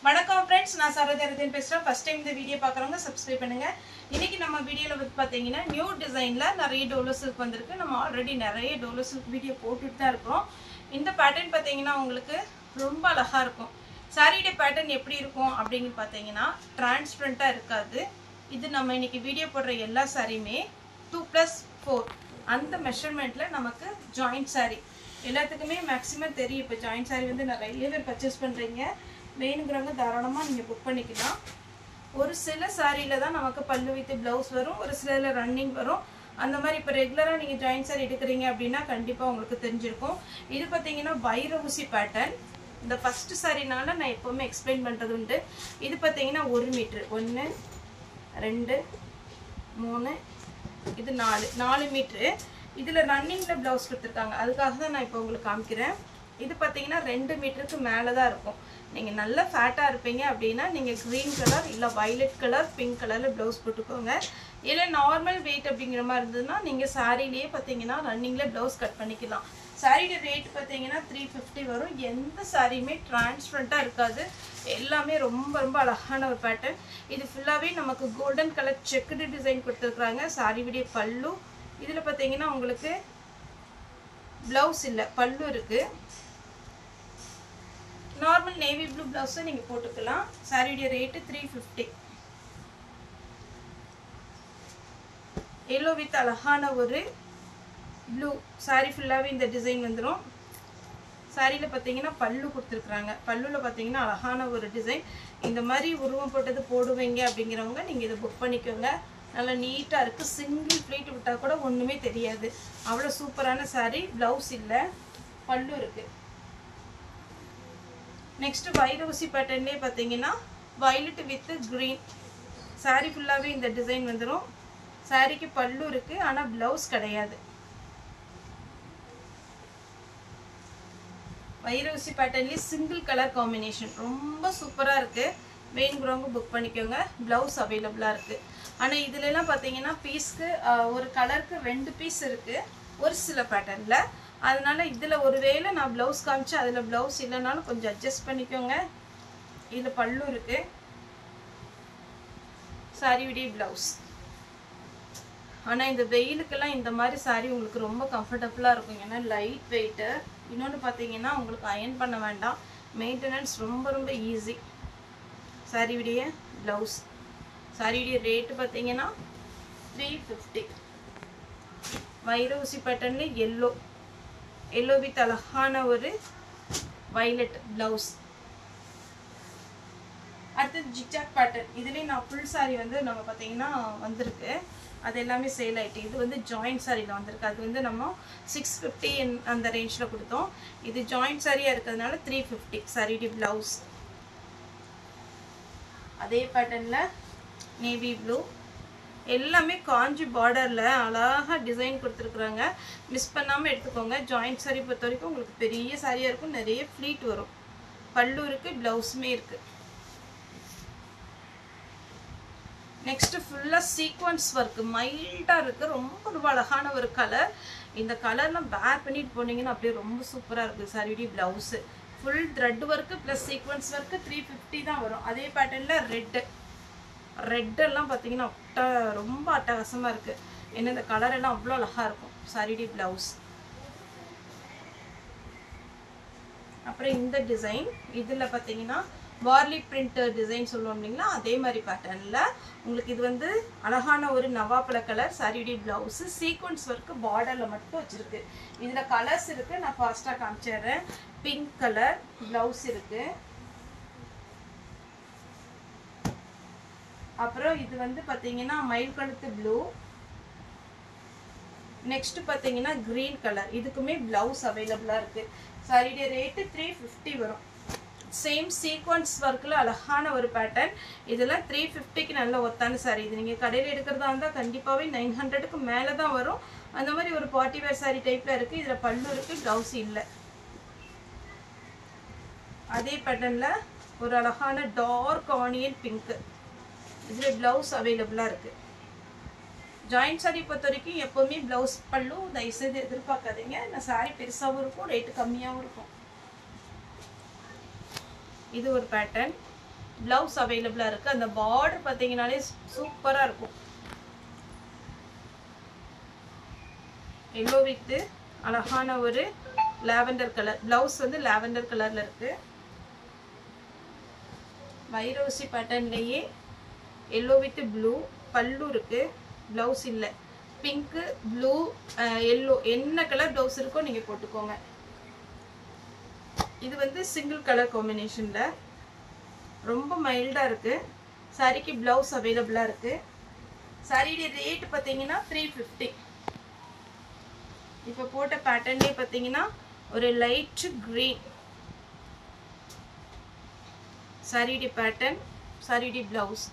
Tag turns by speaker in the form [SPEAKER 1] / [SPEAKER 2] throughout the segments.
[SPEAKER 1] வணக்கம் फ्रेंड्स நான் சரோஜரதன் பேசுறேன் ஃபர்ஸ்ட் டைம் இந்த வீடியோ பார்க்கறவங்க சப்ஸ்கிரைப் பண்ணுங்க இன்னைக்கு நம்ம வீடியோல வந்து பாத்தீங்கன்னா நியூ டிசைன்ல நிறைய டோலோ சில்க் வந்திருக்கு நம்ம ஆல்ரெடி நிறைய டோலோ சில்க் வீடியோ போட்டுட்டு தான் இருக்கோம் இந்த பேட்டர்ன் பாத்தீங்கன்னா உங்களுக்கு ரொம்ப அழகா இருக்கும் சாரியோட பேட்டர்ன் எப்படி இருக்கும் அப்படினு பாத்தீங்கன்னா டிரான்ஸ்பரண்டா இருக்காது இது நம்ம இன்னைக்கு வீடியோ போடுற எல்லா சாரியுமே 2+4 அந்த மெஷர்மென்ட்ல நமக்கு ஜாயிண்ட் சாரி எல்லாத்துக்குமே மேக்ஸिमम தெரியும் இப்ப ஜாயிண்ட் சாரி வந்து நிறைய பேர் பர்ச்சேஸ் பண்றீங்க வேணுங்கறவங்க தாராளமா நீங்க புக் பண்ணிக்கலாம் ஒரு சில சாரில தான் நமக்கு பல்லு வித் ப்лауஸ் வரும் ஒரு சிலல ரன்னிங் வரும் அந்த மாதிரி இப்ப ரெகுலரா நீங்க ஜாயிண்ட் சாரி எடுக்கறீங்க அப்படினா கண்டிப்பா உங்களுக்கு தெரிஞ்சிருக்கும் இது பாத்தீங்கன்னா வைரவுசி பேட்டர்ன் இந்த ஃபர்ஸ்ட் சாரினால நான் எப்பவுமே எக்ஸ்பிளைன் பண்றது உண்டு இது பாத்தீங்கன்னா 1 மீட்டர் 1 2 3 இது 4 மீட்டர் இதுல ரன்னிங்ல ப்лауஸ் கொடுத்திருக்காங்க அதுக்காக தான் நான் இப்போ உங்களுக்கு காமிக்கிறேன் இது பாத்தீங்கன்னா 2 மீட்டருக்கு மேல தான் இருக்கும் நீங்க நல்ல ஃபேட்டா இருப்பீங்க அப்படினா நீங்க green கலர் இல்ல violet கலர் pink கலர்ல ப்лауஸ் போட்டுக்கோங்க இல்ல நார்மல் weight அப்படிங்கற மாதிரி இருந்ததுனா நீங்க சாரிலயே பாத்தீங்கன்னா ரன்னிங்ல ப்лауஸ் கட் பண்ணிக்கலாம் சாரியோட ரேட் பாத்தீங்கன்னா 350 வரும் எந்த சாரியுமே டிரான்ஸ்பரண்டா இருக்காது எல்லாமே ரொம்ப ரொம்ப அழகான ஒரு பேட்டர்ன் இது ஃபுல்லாவே நமக்கு கோல்டன் கலர் செக்குடு டிசைன் கொடுத்திருக்காங்க சாரியோட பல்லு இதுல பாத்தீங்கன்னா உங்களுக்கு ப்лауஸ் இல்ல பல்லு இருக்கு நார்மல் நேவி ப்ளூ ப்лауஸ் நீங்க போட்டுக்கலாம் சாரியோட ரேட் 350 yellow with அழகான ஒரு ப்ளூ சாரி ஃபுல்லாவே இந்த டிசைன் வந்துரும் சாரில பாத்தீங்கன்னா பல்லு கொடுத்திருக்காங்க பல்லுல பாத்தீங்கன்னா அழகான ஒரு டிசைன் இந்த மாதிரி உருவம் போட்டது போடுவீங்க அப்படிங்கறவங்க நீங்க இத புக் பண்ணிக்கோங்க நல்ல நீட்டா இருக்கு சிங்கிள் ப்ளீட் விட்டா கூட ஒண்ணுமே தெரியாது அவ்வளவு சூப்பரான சாரி ப்лауஸ் இல்ல பல்லு இருக்கு நெக்ஸ்ட் வைரவுசி பேட்டர்ன்லயே பாத்தீங்கன்னா violet with green சாரி ஃபுல்லாவே இந்த டிசைன் வந்துரும் சாரிக்கு பல்லு இருக்கு ஆனா ப்лауஸ் கிடையாது வைரவுசி பேட்டர்ன்லயே சிங்கிள் கலர் காம்பினேஷன் ரொம்ப சூப்பரா இருக்கு வேணுங்கறவங்க புக் பண்ணிக்கோங்க ப்лауஸ் அவேலபிளா இருக்கு ஆனா இதுல எல்லாம் பாத்தீங்கன்னா பீஸ்க்கு ஒரு கலருக்கு 2 பீஸ் இருக்கு ஒரு சில பேட்டர்ன்ல அதனால இதுல ஒருவேளை நான் ப்лауஸ் காமிச்சா அதுல ப்лауஸ் இல்லனாலும் கொஞ்சம் அட்ஜஸ்ட் பண்ணிக்கோங்க இதுல பல்லு இருக்கு சாரியோட ப்лауஸ் ஆனா இந்த வெயிலுக்கெல்லாம் இந்த மாதிரி சாரி உங்களுக்கு ரொம்ப கம்ஃபர்ட்டபிளா இருக்கும் ஏன்னா லைட் வெயிட் இன்னொன்னு பாத்தீங்கன்னா உங்களுக்கு அயர்ன் பண்ண வேண்டாம் மெயின்டெனன்ஸ் ரொம்ப ரொம்ப ஈஸி சாரியோட ப்лауஸ் சாரியோட ரேட் பாத்தீங்கன்னா 350 வைரவுசி பேட்டர்ன்ல yellow with அழகான ஒரு violet ப்лауஸ் அடுத்து ஜிக்ஜாக் பேட்டர்ன் இதுலயே நான் ফুল சாரி வந்து நம்ம பாத்தீங்கன்னா வந்திருக்கு அது எல்லாமே சேல் ஆயிட்டு இது வந்து ஜாயிண்ட் சாரில வந்திருக்கு அது வந்து நம்ம 650 அந்த ரேஞ்ச்ல கொடுத்தோம் இது ஜாயிண்ட் சாரியா இருக்கிறதுனால 350 சாரியோட ப்лауஸ் அதே பேட்டர்ன்ல நேவி ப்ளூ எல்லாமே காஞ்சி பார்டர்ல அழகா டிசைன் கொடுத்திருக்காங்க மிஸ் பண்ணாம எடுத்துக்கோங்க ஜாயிண்ட் சாரி பொறுத்த வரைக்கும் உங்களுக்கு பெரிய சாரியா இருக்கும் நிறைய ஃப்ளீட் வரும் பல்லு இருக்கு ப்лауஸ்மே இருக்கு நெக்ஸ்ட் ஃபுல்லா சீக்வென்ஸ் வர்க் மைல்டா இருக்கு ரொம்ப அழகான ஒரு கலர் இந்த கலர்லாம் வேர் பண்ணிட்டு போனீங்கன்னா அப்படியே ரொம்ப சூப்பரா இருக்கு சாரியோட blouse full thread work plus sequence work 350 தான் வரும் அதே பேட்டர்ன்ல ரெட் எல்லாம் பாத்தீங்கன்னா ரொம்ப அட்டகாசமா இருக்கு ஏன்னா இந்த கலர் எல்லாம் அவ்வளவு அழகா இருக்கும் சாரியோட ப்лауஸ் அப்புறம் இந்த டிசைன் இதுல பாத்தீங்கன்னா வார்லி பிரிண்ட் டிசைன் சொல்லுவோம் இல்லைங்களா அதே மாதிரி பேட்டர்ன்ல உங்களுக்கு இது வந்து அழகான ஒரு நவாப்பழ கலர் சாரியோட ப்лауஸ் சீக்வென்ஸ் வர்க் பார்டர்ல மட்டும் வச்சிருக்கு இதுல கலர்ஸ் இருக்கு நான் ஃபாஸ்டா காமிச்சறேன் பிங்க் கலர் ப்лауஸ் இருக்கு அப்புறம் இது வந்து பாத்தீங்கன்னா மயில் கழுத்து ப்ளூ நெக்ஸ்ட் பாத்தீங்கன்னா கிரீன் கலர் இதுக்குமே ப்лауஸ் அவேலபிளா இருக்கு சாரியோட ரேட் 350 வரும் சேம் சீக்வென்ஸ் வர்க்ல அழகான ஒரு பேட்டர்ன் இதெல்லாம் 350 க்கு நல்ல ஒத்தான சாரி இது நீங்க கடையில எடுக்கிறதா இருந்தா கண்டிப்பாவே 900 க்கு மேல தான் வரும் அந்த மாதிரி ஒரு பார்ட்டி வேர் சாரி டைப்ல இருக்கு இதுல பல்லு இருக்கு ப்лауஸ் இல்ல அதே பேட்டர்ன்ல ஒரு அழகான டார்க் ஆனியன் பிங்க் இதுல ப்лауஸ் அவேலபிளா இருக்கு ஜாயிண்ட் சாரி பொறுத்த வரைக்கும் எப்பவுமே ப்лауஸ் பல்லு தயவுசெய்து எதிர்பார்க்காதீங்க நான் சாரி பெருசாவும் இருக்கும் ரேட் கம்மியாவும் இருக்கும் இது ஒரு பேட்டர்ன் பிளவுஸ் அவைலபிளா இருக்கு. அந்த பார்டர் பாத்தீங்கன்னாலே சூப்பரா இருக்கும். எல்லோ வித் அழகான ஒரு லாவெண்டர் கலர். பிளவுஸ் வந்து லாவெண்டர் கலர்ல இருக்கு. வைரோசி பேட்டர்ன்லயே எல்லோ வித் ப்ளூ பல்லு இருக்கு. பிளவுஸ் இல்ல. பிங்க் ப்ளூ எல்லோ என்ன கலர் பிளவுஸ் இருக்கோ நீங்க போட்டுக்கோங்க. இது வந்து சிங்கிள் கலர் காம்பினேஷன்ல ரொம்ப மைல்டா இருக்கு. சாரிக்கு பிளவுஸ் அவைலபிளா இருக்கு. சாரியோட ரேட் பாத்தீங்கன்னா 350. இப்போ போட்ட பேட்டர்ன்லயே பாத்தீங்கன்னா ஒரு லைட் கிரீன் சாரியோட பேட்டர்ன், சாரியோட பிளவுஸ்.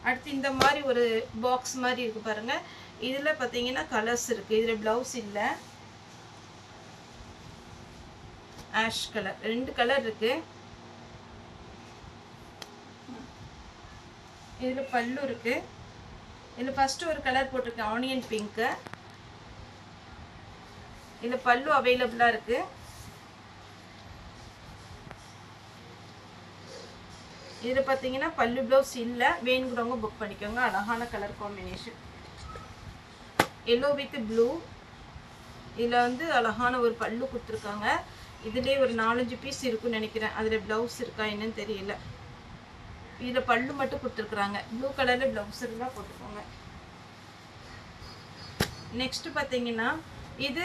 [SPEAKER 1] அடுத்து இந்த மாதிரி ஒரு பாக்ஸ் மாதிரி இருக்கு பாருங்க. இதுல பாத்தீங்கன்னா கலர்ஸ் இருக்கு. இதுல பிளவுஸ் இல்ல. ஆஷ் கலர், 2 கலர் இருக்கு. இதுல பல்லு இருக்கு. இதுல ஃபர்ஸ்ட் ஒரு கலர் போட்டிருக்கேன் ஆனியன் பிங்க். இதுல பல்லு அவைலபிளா இருக்கு. இதுல பாத்தீங்கன்னா பல்லு பிளவுஸ் இல்ல. வேணுங்கிறவங்க புக் பண்ணிக்கோங்க. அழகான colour combination yellow with blue. இதுல வந்து அழகான ஒரு பல்லு கொடுத்துருக்காங்க. இதுலயே ஒரு 4-5 பீஸ் இருக்குன்னு நினைக்கிறேன். அதுல பிளவுஸ் இருக்கா என்னன்னு தெரியல. இதுல பல்லு மட்டும் கொடுத்துருக்காங்க. ப்ளூ கலர்ல பிளவுஸ் இருந்தா போட்டுக்கோங்க. நெக்ஸ்ட் பாத்தீங்கன்னா இது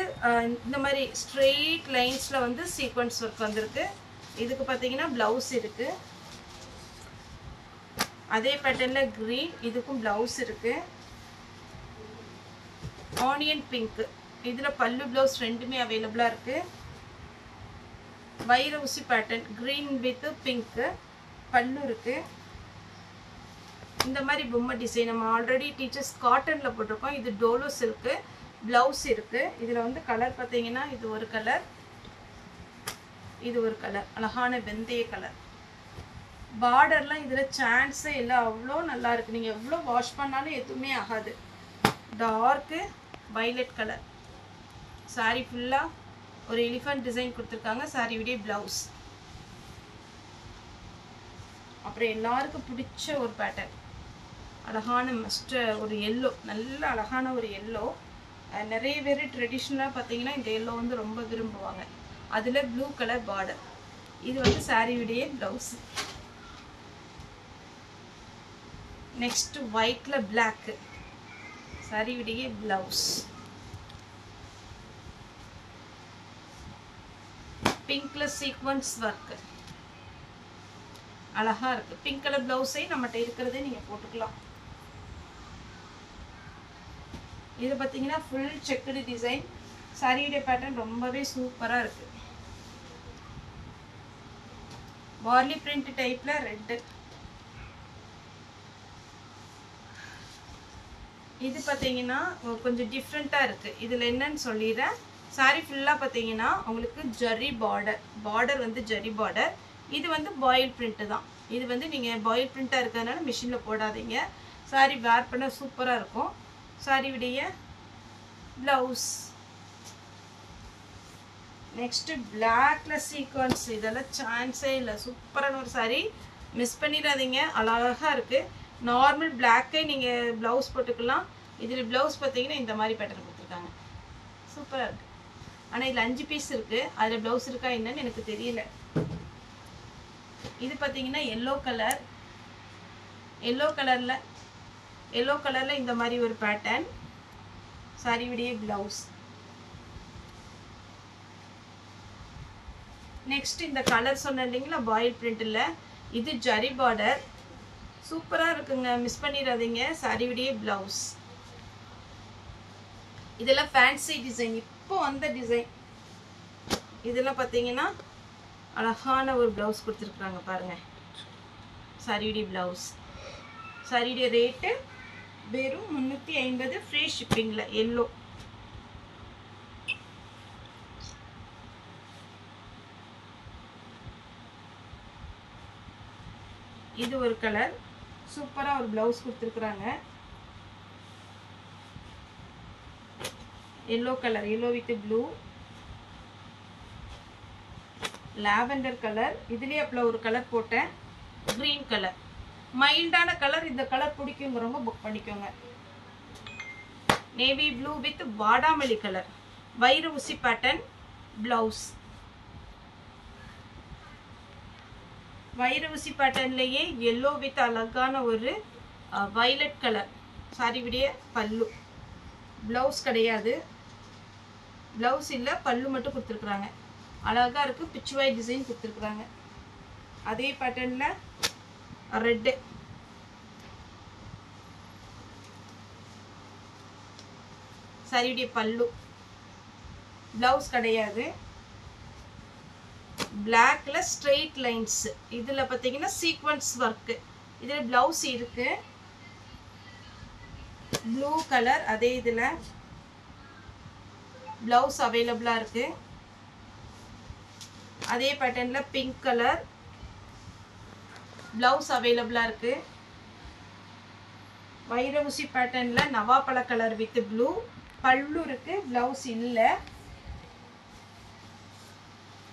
[SPEAKER 1] இந்த மாதிரி ஸ்ட்ரெயிட் லைன்ஸ்ல வந்து சீக்வென்ஸ் ஒர்க் வந்திருக்கு. இதுக்கு பாத்தீங்கன்னா பிளவுஸ் இருக்கு. அதே பேட்டர்ன்ல கிரீன், இதுக்கும் பிளவுஸ் இருக்கு. ஆனியன் பிங்க், இதுல பல்லு பிளவுஸ் ரெண்டுமே அவைலபிளா இருக்கு. Vairaoosi pattern green with pink பல்லு இருக்கு. இந்த மாதிரி பொம்மை டிசைன் நம்ம ஆல்ரெடி டீச்சர்ஸ் காட்டன்ல போட்டிருக்கோம். இது டோலோ சில்க், பிளவுஸ் இருக்கு. இதுல வந்து கலர் பாத்தீங்கன்னா இது ஒரு கலர், இது ஒரு கலர், அழகான வெந்தய கலர். பார்டர்லாம் இதுல சான்ஸே இல்லை, அவ்வளோ நல்லா இருக்கு. நீங்க எவ்வளோ வாஷ் பண்ணாலும் எதுவுமே ஆகாது. Dark violet colour. சாரி ஃபுல்லா ஒரு எலிஃபண்ட் டிசைன் கொடுத்துருக்காங்க. சாரியுடைய பிளவுஸ். அப்புறம் எல்லாருக்கும் பிடிச்ச ஒரு பேட்டர்ன் அழகான மஸ்ட் ஒரு எல்லோ, நல்ல அழகான ஒரு எல்லோ. நிறைய பேர் ட்ரெடிஷ்னலாக பார்த்தீங்கன்னா இந்த எல்லோ வந்து ரொம்ப விரும்புவாங்க. அதில் ப்ளூ கலர் பார்டர். இது வந்து சாரியுடைய பிளவுஸ். நெக்ஸ்ட் ஒயிட்ல பிளாக் சாரியுடைய பிளவுஸ். பிங்க்ல சீக்வன்ஸ் ஒர்க் அழகா இருக்கு. பிங்க் கலர் பிளவுஸை நம்மகிட்ட இருக்கிறதே நீங்க போட்டுக்கலாம். இது பாத்தீங்கன்னா ஃபுல் செக்குடு டிசைன். சாரியுடைய பேட்டர்ன் ரொம்பவே சூப்பரா இருக்கு. வார்லி பிரிண்ட் டைப்ல ரெட். இது பாத்தீங்கன்னா கொஞ்சம் டிஃப்ரெண்டா இருக்கு. இதுல என்னன்னு சொல்லிடுறேன். சாரி ஃபுல்லா பாத்தீங்கன்னா உங்களுக்கு ஜரி பார்டர், பார்டர் வந்து ஜரி பார்டர். இது வந்து பாயில் பிரிண்ட் தான். இது வந்து நீங்க பாயில் பிரிண்டா இருக்கிறதுனால மிஷின்ல போடாதீங்க. சாரி வேர் பண்ண சூப்பரா இருக்கும். சாரியுடைய பிளவுஸ். நெக்ஸ்ட் பிளாக்ல சீக்வன்ஸ். இதெல்லாம் சான்ஸே இல்லை. சூப்பரான ஒரு சாரி, மிஸ் பண்ணிடாதீங்க. அழகா இருக்கு. நார்மல் பிளாக்கே நீங்க பிளவுஸ் போட்டுக்கலாம். இதுல பிளவுஸ் பாத்தீங்கன்னா இந்த மாதிரி பேட்டர்ன் கொடுத்துருக்காங்க. சூப்பரா இருக்கு. ஆனா இதுல 5 பீஸ் இருக்கு. அதுல பிளவுஸ் இருக்கா என்னன்னு எனக்கு தெரியல. இது பாத்தீங்கன்னா எல்லோ கலர். எல்லோ கலர்ல இந்த மாதிரி ஒரு பேட்டர்ன். சாரியுடைய பிளவுஸ். நெக்ஸ்ட் இந்த கலர் சொன்ன இல்லைங்களா பாயில் பிரிண்ட்ல, இது ஜரி பார்டர். சூப்பரா இருக்குங்க, மிஸ் பண்ணிடாதீங்க. சாரியுடைய பிளவுஸ். இதெல்லாம் ஃபேன்சி டிசைன், இப்போ வந்த டிசைன். இதெல்லாம் பாத்தீங்கன்னா அழகான ஒரு பிளவுஸ் கொடுத்துருக்காங்க பாருங்க. சாரியுடைய பிளவுஸ். சாரியுடைய ரேட்டு வெறும் 350, ஃப்ரீ ஷிப்பிங்ல. எல்லோ. இது ஒரு கலர். சூப்பரா ஒரு பிளவுஸ் கொடுத்துருக்காங்க. Yellow colour, yellow with blue. Lavender colour, இதுலேயே அப்போ ஒரு கலர் போட்டேன், க்ரீன் கலர். மைல்டான கலர், இந்த கலர் பிடிக்குங்கிறவங்க புக் பண்ணிக்கோங்க. நேவி ப்ளூ வித் வாடாமல்லி கலர், வைர ஊசி பேட்டர்ன் பிளவுஸ். வைர ஊசி பேட்டர்ன்லேயே எல்லோ வித் அழகான ஒரு வயலட் கலர் சாரி விடைய பல்லு. ப்ளவுஸ் கிடையாது, ப்ளவுஸ் இல்லை, பல்லு மட்டும் கொடுத்துருக்குறாங்க. அழகாக இருக்குது, பிச்சுவாய் டிசைன் கொடுத்துருக்குறாங்க. அதே பேட்டர்னில் ரெட்டு, சரியுடைய பல்லு. ப்ளவுஸ் கிடையாது. பிளாக்ல ஸ்ட்ரெயிட் லைன்ஸ், இதில் பார்த்தீங்கன்னா சீக்வன்ஸ் ஒர்க்கு. இதில் ப்ளவுஸ் இருக்கு, ப்ளூ கலர். அதே இதில் ப்ளவுஸ் அவைலபிளாக இருக்கு. அதே பேட்டர்னில் பிங்க் கலர் ப்ளவுஸ் அவைலபிளாக இருக்கு. வைர ஊசி பேட்டர்னில் நவாப்பழ கலர் வித் ப்ளூ, பல்லு இருக்கு, ப்ளவுஸ் இல்லை.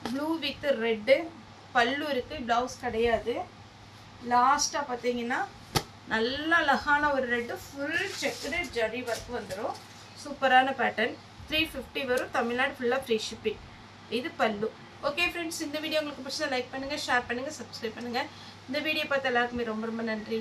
[SPEAKER 1] ப்ளூ வித் ரெட்டு, பல்லு இருக்கு, ப்ளவுஸ் கிடையாது. லாஸ்ட்டாக பார்த்தீங்கன்னா நல்ல அழகான ஒரு red, full checked zari work வந்துடும். சூப்பரான பேட்டர்ன். 350 வரும், தமிழ்நாடு ஃபுல்லாக ஃப்ரீ ஷிப்பிங். இது பல்லு. ஓகே ஃப்ரெண்ட்ஸ், இந்த வீடியோ உங்களுக்கு பிடிச்சா லைக் பண்ணுங்கள், ஷேர் பண்ணுங்கள், சப்ஸ்கிரைப் பண்ணுங்கள். இந்த வீடியோ பார்த்த எல்லாருக்குமே ரொம்ப ரொம்ப நன்றி.